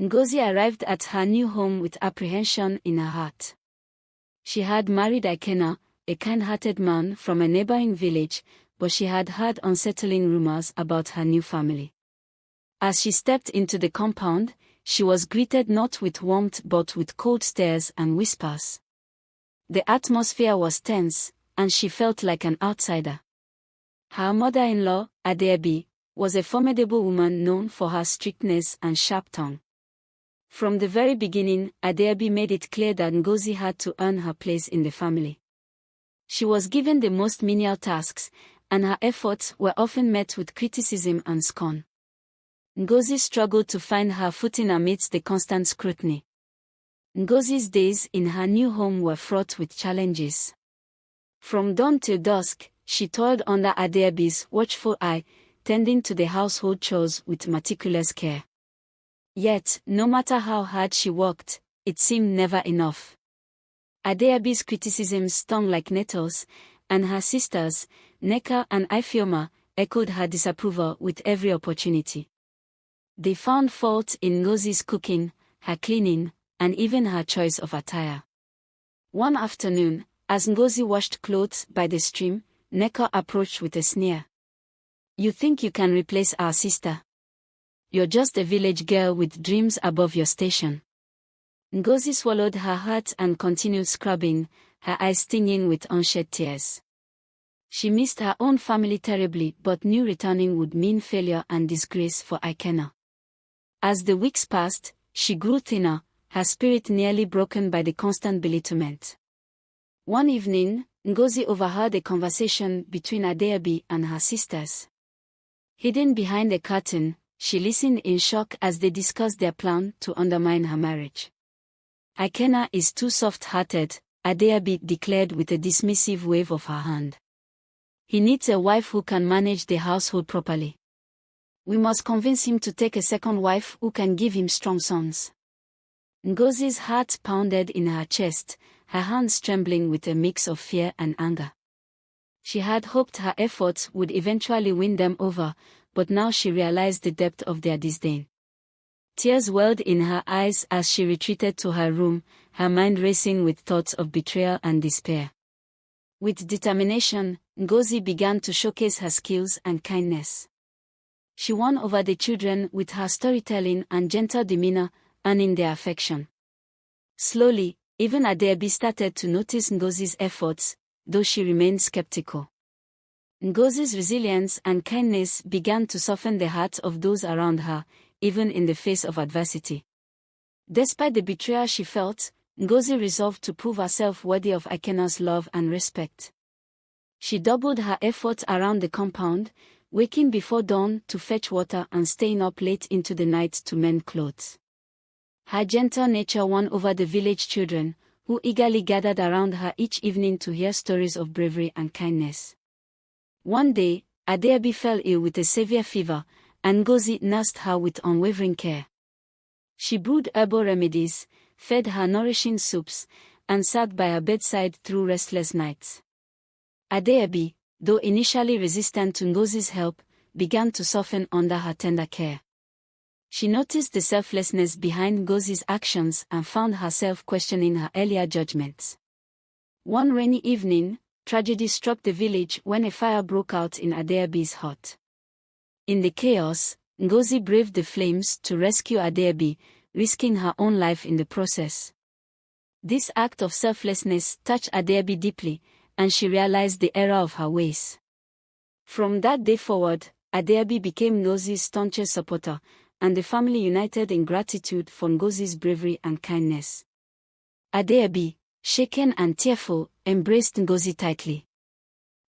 Ngozi arrived at her new home with apprehension in her heart. She had married Ikenna, a kind-hearted man from a neighboring village, but she had heard unsettling rumors about her new family. As she stepped into the compound, she was greeted not with warmth but with cold stares and whispers. The atmosphere was tense, and she felt like an outsider. Her mother-in-law, Adeobi, was a formidable woman known for her strictness and sharp tongue. From the very beginning, Adeobi made it clear that Ngozi had to earn her place in the family. She was given the most menial tasks, and her efforts were often met with criticism and scorn. Ngozi struggled to find her footing amidst the constant scrutiny. Ngozi's days in her new home were fraught with challenges. From dawn till dusk, she toiled under Adeobi's watchful eye, tending to the household chores with meticulous care. Yet, no matter how hard she worked, it seemed never enough. Adeobi's criticisms stung like nettles, and her sisters, Nneka and Ifeoma, echoed her disapproval with every opportunity. They found fault in Ngozi's cooking, her cleaning, and even her choice of attire. One afternoon, as Ngozi washed clothes by the stream, Nneka approached with a sneer. "You think you can replace our sister? You're just a village girl with dreams above your station." Ngozi swallowed her heart and continued scrubbing, her eyes stinging with unshed tears. She missed her own family terribly but knew returning would mean failure and disgrace for Ikenna. As the weeks passed, she grew thinner, her spirit nearly broken by the constant belittlement. One evening, Ngozi overheard a conversation between Adeobi and her sisters. Hidden behind a curtain, she listened in shock as they discussed their plan to undermine her marriage. "Ikenna is too soft-hearted," Adeobi declared with a dismissive wave of her hand. "He needs a wife who can manage the household properly. We must convince him to take a second wife who can give him strong sons." Ngozi's heart pounded in her chest, her hands trembling with a mix of fear and anger. She had hoped her efforts would eventually win them over, but now she realized the depth of their disdain. Tears welled in her eyes as she retreated to her room, her mind racing with thoughts of betrayal and despair. With determination, Ngozi began to showcase her skills and kindness. She won over the children with her storytelling and gentle demeanor, earning their affection. Slowly, even Adeobi started to notice Ngozi's efforts, though she remained skeptical. Ngozi's resilience and kindness began to soften the hearts of those around her, even in the face of adversity. Despite the betrayal she felt, Ngozi resolved to prove herself worthy of Ikenna's love and respect. She doubled her efforts around the compound, waking before dawn to fetch water and staying up late into the night to mend clothes. Her gentle nature won over the village children, who eagerly gathered around her each evening to hear stories of bravery and kindness. One day, Adeobi fell ill with a severe fever, and Ngozi nursed her with unwavering care. She brewed herbal remedies, fed her nourishing soups, and sat by her bedside through restless nights. Adeobi, though initially resistant to Ngozi's help, began to soften under her tender care. She noticed the selflessness behind Ngozi's actions and found herself questioning her earlier judgments. One rainy evening, tragedy struck the village when a fire broke out in Adeobi's hut. In the chaos, Ngozi braved the flames to rescue Adeobi, risking her own life in the process. This act of selflessness touched Adeobi deeply, and she realized the error of her ways. From that day forward, Adeobi became Ngozi's staunchest supporter, and the family united in gratitude for Ngozi's bravery and kindness. Adeobi, shaken and tearful, embraced Ngozi tightly.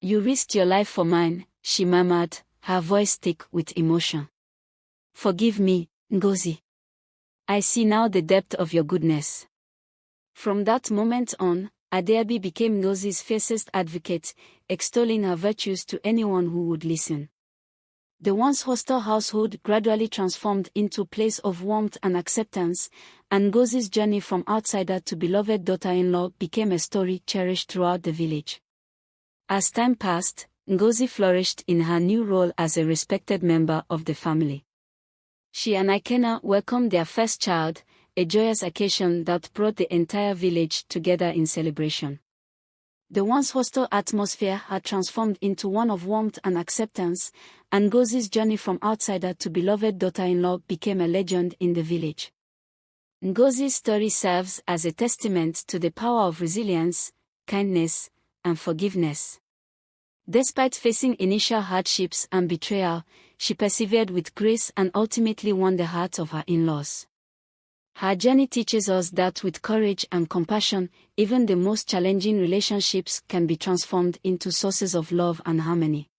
"You risked your life for mine," she murmured, her voice thick with emotion. "Forgive me, Ngozi. I see now the depth of your goodness." From that moment on, Adeobi became Ngozi's fiercest advocate, extolling her virtues to anyone who would listen. The once hostile household gradually transformed into a place of warmth and acceptance, and Ngozi's journey from outsider to beloved daughter-in-law became a story cherished throughout the village. As time passed, Ngozi flourished in her new role as a respected member of the family. She and Ikenna welcomed their first child, a joyous occasion that brought the entire village together in celebration. The once hostile atmosphere had transformed into one of warmth and acceptance, and Ngozi's journey from outsider to beloved daughter-in-law became a legend in the village. Ngozi's story serves as a testament to the power of resilience, kindness, and forgiveness. Despite facing initial hardships and betrayal, she persevered with grace and ultimately won the hearts of her in-laws. Her journey teaches us that with courage and compassion, even the most challenging relationships can be transformed into sources of love and harmony.